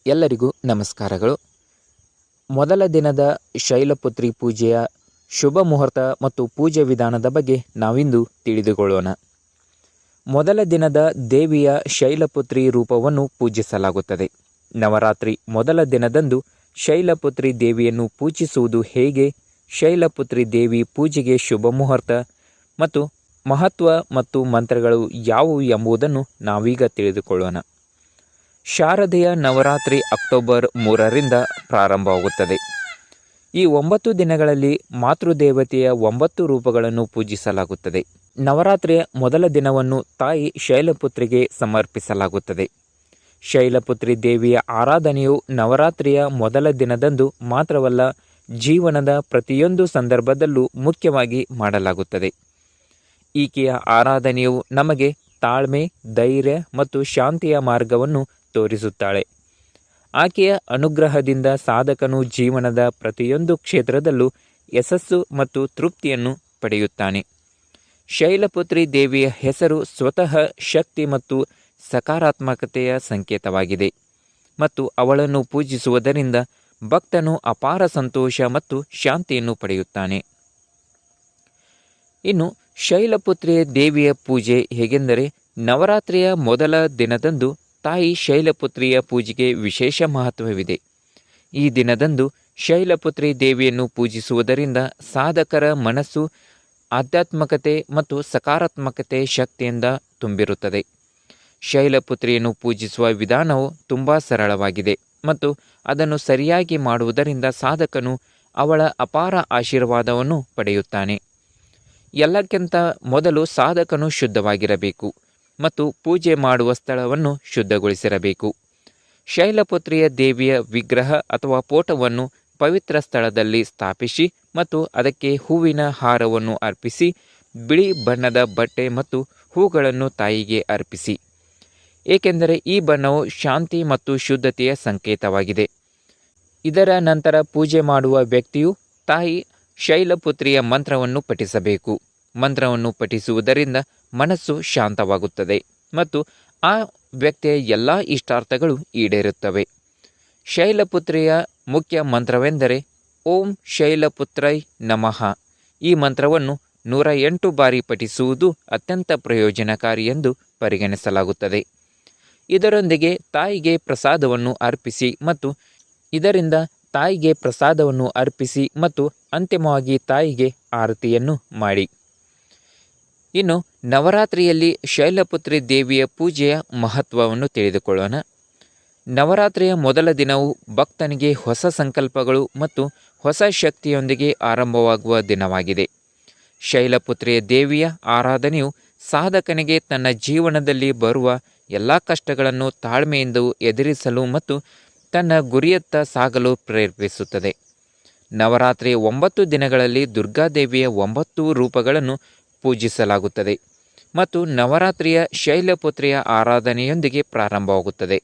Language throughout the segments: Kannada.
ಎಲ್ಲರಿಗೂ ನಮಸ್ಕಾರಗಳು. ಮೊದಲ ದಿನದ ಶೈಲಪುತ್ರಿ ಪೂಜೆಯ ಶುಭ ಮುಹೂರ್ತ ಮತ್ತು ಪೂಜೆ ವಿಧಾನದ ಬಗ್ಗೆ ನಾವಿಂದು ತಿಳಿದುಕೊಳ್ಳೋಣ. ಮೊದಲ ದಿನದ ದೇವಿಯ ಶೈಲಪುತ್ರಿ ರೂಪವನ್ನು ಪೂಜಿಸಲಾಗುತ್ತದೆ. ನವರಾತ್ರಿ ಮೊದಲ ದಿನದಂದು ಶೈಲಪುತ್ರಿ ದೇವಿಯನ್ನು ಪೂಜಿಸುವುದು ಹೇಗೆ, ಶೈಲಪುತ್ರಿ ದೇವಿ ಪೂಜೆಗೆ ಶುಭ ಮುಹೂರ್ತ ಮತ್ತು ಮಹತ್ವ ಮತ್ತು ಮಂತ್ರಗಳು ಯಾವುವು ಎಂಬುದನ್ನು ನಾವೀಗ ತಿಳಿದುಕೊಳ್ಳೋಣ. ಶಾರದೆಯ ನವರಾತ್ರಿ ಅಕ್ಟೋಬರ್ 3ರಿಂದ ಪ್ರಾರಂಭವಾಗುತ್ತದೆ. ಈ 9 ದಿನಗಳಲ್ಲಿ ಮಾತೃದೇವತೆಯ 9 ರೂಪಗಳನ್ನು ಪೂಜಿಸಲಾಗುತ್ತದೆ. ನವರಾತ್ರಿಯ ಮೊದಲ ದಿನವನ್ನು ತಾಯಿ ಶೈಲಪುತ್ರಿಗೆ ಸಮರ್ಪಿಸಲಾಗುತ್ತದೆ. ಶೈಲಪುತ್ರಿ ದೇವಿಯ ಆರಾಧನೆಯು ನವರಾತ್ರಿಯ ಮೊದಲ ದಿನದಂದು ಮಾತ್ರವಲ್ಲ, ಜೀವನದ ಪ್ರತಿಯೊಂದು ಸಂದರ್ಭದಲ್ಲೂ ಮುಖ್ಯವಾಗಿ ಮಾಡಲಾಗುತ್ತದೆ. ಈಕೆಯ ಆರಾಧನೆಯು ನಮಗೆ ತಾಳ್ಮೆ, ಧೈರ್ಯ ಮತ್ತು ಶಾಂತಿಯ ಮಾರ್ಗವನ್ನು ತೋರಿಸುತ್ತಾಳೆ. ಆಕೆಯ ಅನುಗ್ರಹದಿಂದ ಸಾಧಕನು ಜೀವನದ ಪ್ರತಿಯೊಂದು ಕ್ಷೇತ್ರದಲ್ಲೂ ಯಶಸ್ಸು ಮತ್ತು ತೃಪ್ತಿಯನ್ನು ಪಡೆಯುತ್ತಾನೆ. ಶೈಲಪುತ್ರಿ ದೇವಿಯ ಹೆಸರು ಸ್ವತಃ ಶಕ್ತಿ ಮತ್ತು ಸಕಾರಾತ್ಮಕತೆಯ ಸಂಕೇತವಾಗಿದೆ ಮತ್ತು ಅವಳನ್ನು ಪೂಜಿಸುವುದರಿಂದ ಭಕ್ತನು ಅಪಾರ ಸಂತೋಷ ಮತ್ತು ಶಾಂತಿಯನ್ನು ಪಡೆಯುತ್ತಾನೆ. ಇನ್ನು ಶೈಲಪುತ್ರಿಯ ದೇವಿಯ ಪೂಜೆ ಹೇಗೆಂದರೆ, ನವರಾತ್ರಿಯ ಮೊದಲ ದಿನದಂದು ತಾಯಿ ಶೈಲಪುತ್ರಿಯ ಪೂಜೆಗೆ ವಿಶೇಷ ಮಹತ್ವವಿದೆ. ಈ ದಿನದಂದು ಶೈಲಪುತ್ರಿ ದೇವಿಯನ್ನು ಪೂಜಿಸುವುದರಿಂದ ಸಾಧಕರ ಮನಸ್ಸು ಆಧ್ಯಾತ್ಮಿಕತೆ ಮತ್ತು ಸಕಾರಾತ್ಮಕತೆ ಶಕ್ತಿಯಿಂದ ತುಂಬಿರುತ್ತದೆ. ಶೈಲಪುತ್ರಿಯನ್ನು ಪೂಜಿಸುವ ವಿಧಾನವು ತುಂಬ ಸರಳವಾಗಿದೆ ಮತ್ತು ಅದನ್ನು ಸರಿಯಾಗಿ ಮಾಡುವುದರಿಂದ ಸಾಧಕನು ಅವಳ ಅಪಾರ ಆಶೀರ್ವಾದವನ್ನು ಪಡೆಯುತ್ತಾನೆ. ಎಲ್ಲಕ್ಕಿಂತ ಮೊದಲು ಸಾಧಕನು ಶುದ್ಧವಾಗಿರಬೇಕು ಮತ್ತು ಪೂಜೆ ಮಾಡುವ ಸ್ಥಳವನ್ನು ಶುದ್ಧಗೊಳಿಸಿರಬೇಕು. ಶೈಲಪುತ್ರಿಯ ದೇವಿಯ ವಿಗ್ರಹ ಅಥವಾ ಫೋಟೋವನ್ನು ಪವಿತ್ರ ಸ್ಥಳದಲ್ಲಿ ಸ್ಥಾಪಿಸಿ ಮತ್ತು ಅದಕ್ಕೆ ಹೂವಿನ ಹಾರವನ್ನು ಅರ್ಪಿಸಿ, ಬಿಳಿ ಬಣ್ಣದ ಬಟ್ಟೆ ಮತ್ತು ಹೂಗಳನ್ನು ತಾಯಿಗೆ ಅರ್ಪಿಸಿ, ಏಕೆಂದರೆ ಈ ಬಣ್ಣವು ಶಾಂತಿ ಮತ್ತು ಶುದ್ಧತೆಯ ಸಂಕೇತವಾಗಿದೆ. ಇದರ ನಂತರ ಪೂಜೆ ಮಾಡುವ ವ್ಯಕ್ತಿಯು ತಾಯಿ ಶೈಲಪುತ್ರಿಯ ಮಂತ್ರವನ್ನು ಪಠಿಸಬೇಕು. ಮಂತ್ರವನ್ನು ಪಠಿಸುವುದರಿಂದ ಮನಸ್ಸು ಶಾಂತವಾಗುತ್ತದೆ ಮತ್ತು ಆ ವ್ಯಕ್ತಿಯ ಎಲ್ಲ ಇಷ್ಟಾರ್ಥಗಳು ಈಡೇರುತ್ತವೆ. ಶೈಲಪುತ್ರಿಯ ಮುಖ್ಯ ಮಂತ್ರವೆಂದರೆ ಓಂ ಶೈಲಪುತ್ರೈ ನಮಃ. ಈ ಮಂತ್ರವನ್ನು 108 ಬಾರಿ ಪಠಿಸುವುದು ಅತ್ಯಂತ ಪ್ರಯೋಜನಕಾರಿ ಎಂದು ಪರಿಗಣಿಸಲಾಗುತ್ತದೆ. ಇದರೊಂದಿಗೆ ತಾಯಿಗೆ ಪ್ರಸಾದವನ್ನು ಅರ್ಪಿಸಿ ಮತ್ತು ಅಂತಿಮವಾಗಿ ತಾಯಿಗೆ ಆರತಿಯನ್ನು ಮಾಡಿ. ಇನ್ನು ನವರಾತ್ರಿಯಲ್ಲಿ ಶೈಲಪುತ್ರಿ ದೇವಿಯ ಪೂಜೆಯ ಮಹತ್ವವನ್ನು ತಿಳಿದುಕೊಳ್ಳೋಣ. ನವರಾತ್ರಿಯ ಮೊದಲ ದಿನವು ಭಕ್ತನಿಗೆ ಹೊಸ ಸಂಕಲ್ಪಗಳು ಮತ್ತು ಹೊಸ ಶಕ್ತಿಯೊಂದಿಗೆ ಆರಂಭವಾಗುವ ದಿನವಾಗಿದೆ. ಶೈಲಪುತ್ರಿಯ ದೇವಿಯ ಆರಾಧನೆಯು ಸಾಧಕನಿಗೆ ತನ್ನ ಜೀವನದಲ್ಲಿ ಬರುವ ಎಲ್ಲ ಕಷ್ಟಗಳನ್ನು ತಾಳ್ಮೆಯಿಂದ ಎದುರಿಸಲು ಮತ್ತು ತನ್ನ ಗುರಿಯತ್ತ ಸಾಗಲು ಪ್ರೇರೇಪಿಸುತ್ತದೆ. ನವರಾತ್ರಿಯ 9 ದಿನಗಳಲ್ಲಿ ದುರ್ಗಾದೇವಿಯ 9 ರೂಪಗಳನ್ನು ಪೂಜಿಸಲಾಗುತ್ತದೆ ಮತ್ತು ನವರಾತ್ರಿಯ ಶೈಲಪುತ್ರಿಯ ಆರಾಧನೆಯೊಂದಿಗೆ ಪ್ರಾರಂಭವಾಗುತ್ತದೆ.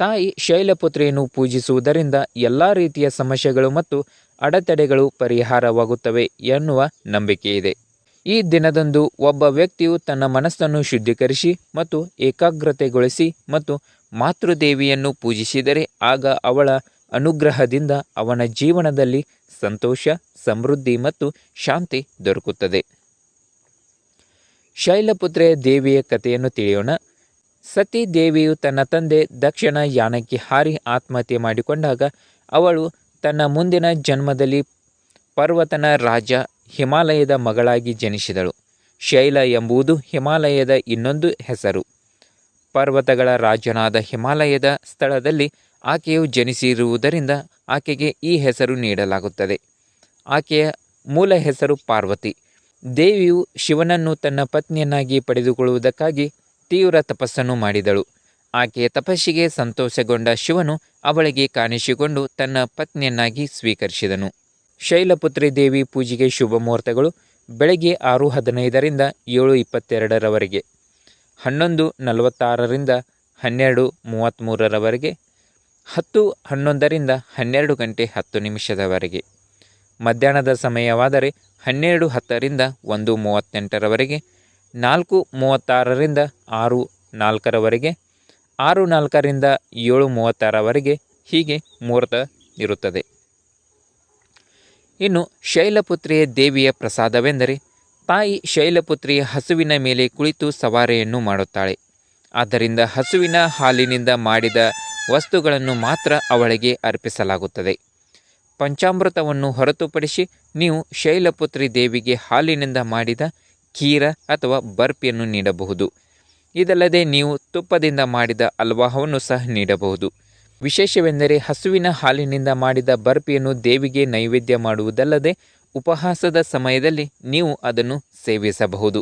ತಾಯಿ ಶೈಲಪುತ್ರಿಯನ್ನು ಪೂಜಿಸುವುದರಿಂದ ಎಲ್ಲ ರೀತಿಯ ಸಮಸ್ಯೆಗಳು ಮತ್ತು ಅಡೆತಡೆಗಳು ಪರಿಹಾರವಾಗುತ್ತವೆ ಎನ್ನುವ ನಂಬಿಕೆಯಿದೆ. ಈ ದಿನದಂದು ಒಬ್ಬ ವ್ಯಕ್ತಿಯು ತನ್ನ ಮನಸ್ಸನ್ನು ಶುದ್ಧೀಕರಿಸಿ ಮತ್ತು ಏಕಾಗ್ರತೆಗೊಳಿಸಿ ಮತ್ತು ಮಾತೃದೇವಿಯನ್ನು ಪೂಜಿಸಿದರೆ ಆಗ ಅವಳ ಅನುಗ್ರಹದಿಂದ ಅವನ ಜೀವನದಲ್ಲಿ ಸಂತೋಷ, ಸಮೃದ್ಧಿ ಮತ್ತು ಶಾಂತಿ ದೊರಕುತ್ತದೆ. ಶೈಲಪುತ್ರಿಯ ದೇವಿಯ ಕಥೆಯನ್ನು ತಿಳಿಯೋಣ. ಸತಿ ದೇವಿಯು ತನ್ನ ತಂದೆ ದಕ್ಷನ ಯಾನಕ್ಕೆ ಹಾರಿ ಆತ್ಮಹತ್ಯೆ ಮಾಡಿಕೊಂಡಾಗ ಅವಳು ತನ್ನ ಮುಂದಿನ ಜನ್ಮದಲ್ಲಿ ಪರ್ವತನ ರಾಜ ಹಿಮಾಲಯದ ಮಗಳಾಗಿ ಜನಿಸಿದಳು. ಶೈಲ ಎಂಬುದು ಹಿಮಾಲಯದ ಇನ್ನೊಂದು ಹೆಸರು. ಪರ್ವತಗಳ ರಾಜನಾದ ಹಿಮಾಲಯದ ಸ್ಥಳದಲ್ಲಿ ಆಕೆಯು ಜನಿಸಿರುವುದರಿಂದ ಆಕೆಗೆ ಈ ಹೆಸರು ನೀಡಲಾಗುತ್ತದೆ. ಆಕೆಯ ಮೂಲ ಹೆಸರು ಪಾರ್ವತಿ. ದೇವಿಯು ಶಿವನನ್ನು ತನ್ನ ಪತ್ನಿಯನ್ನಾಗಿ ಪಡೆದುಕೊಳ್ಳುವುದಕ್ಕಾಗಿ ತೀವ್ರ ತಪಸ್ಸನ್ನು ಮಾಡಿದಳು. ಆಕೆಯ ತಪಸ್ಸಿಗೆ ಸಂತೋಷಗೊಂಡ ಶಿವನು ಅವಳಿಗೆ ಕಾಣಿಸಿಕೊಂಡು ತನ್ನ ಪತ್ನಿಯನ್ನಾಗಿ ಸ್ವೀಕರಿಸಿದನು. ಶೈಲಪುತ್ರಿ ದೇವಿ ಪೂಜೆಗೆ ಶುಭ ಮುಹೂರ್ತಗಳು ಬೆಳಗ್ಗೆ 6:15ರಿಂದ 7:22ರವರೆಗೆ, 11:46ರಿಂದ 12:33ರವರೆಗೆ, 10:11ರಿಂದ 12 ಗಂಟೆ 10 ನಿಮಿಷದವರೆಗೆ. ಮಧ್ಯಾಹ್ನದ ಸಮಯವಾದರೆ 12:10ರಿಂದ 1:38ರವರೆಗೆ, 4:36ರಿಂದ 6:04ರವರೆಗೆ, 6:04ರಿಂದ 7:36 ಹೀಗೆ ಮುಹೂರ್ತ ಇರುತ್ತದೆ. ಇನ್ನು ಶೈಲಪುತ್ರಿಯ ದೇವಿಯ ಪ್ರಸಾದವೆಂದರೆ ತಾಯಿ ಶೈಲಪುತ್ರಿಯ ಹಸುವಿನ ಮೇಲೆ ಕುಳಿತು ಸವಾರಿಯನ್ನು ಮಾಡುತ್ತಾಳೆ. ಆದ್ದರಿಂದ ಹಸುವಿನ ಹಾಲಿನಿಂದ ಮಾಡಿದ ವಸ್ತುಗಳನ್ನು ಮಾತ್ರ ಅವಳಿಗೆ ಅರ್ಪಿಸಲಾಗುತ್ತದೆ. ಪಂಚಾಮೃತವನ್ನು ಹೊರತುಪಡಿಸಿ ನೀವು ಶೈಲಪುತ್ರಿ ದೇವಿಗೆ ಹಾಲಿನಿಂದ ಮಾಡಿದ ಖೀರ ಅಥವಾ ಬರ್ಫಿಯನ್ನು ನೀಡಬಹುದು. ಇದಲ್ಲದೆ ನೀವು ತುಪ್ಪದಿಂದ ಮಾಡಿದ ಹಲ್ವಾವನ್ನು ಸಹ ನೀಡಬಹುದು. ವಿಶೇಷವೆಂದರೆ ಹಸುವಿನ ಹಾಲಿನಿಂದ ಮಾಡಿದ ಬರ್ಫಿಯನ್ನು ದೇವಿಗೆ ನೈವೇದ್ಯ ಮಾಡುವುದಲ್ಲದೆ ಉಪವಾಸದ ಸಮಯದಲ್ಲಿ ನೀವು ಅದನ್ನು ಸೇವಿಸಬಹುದು.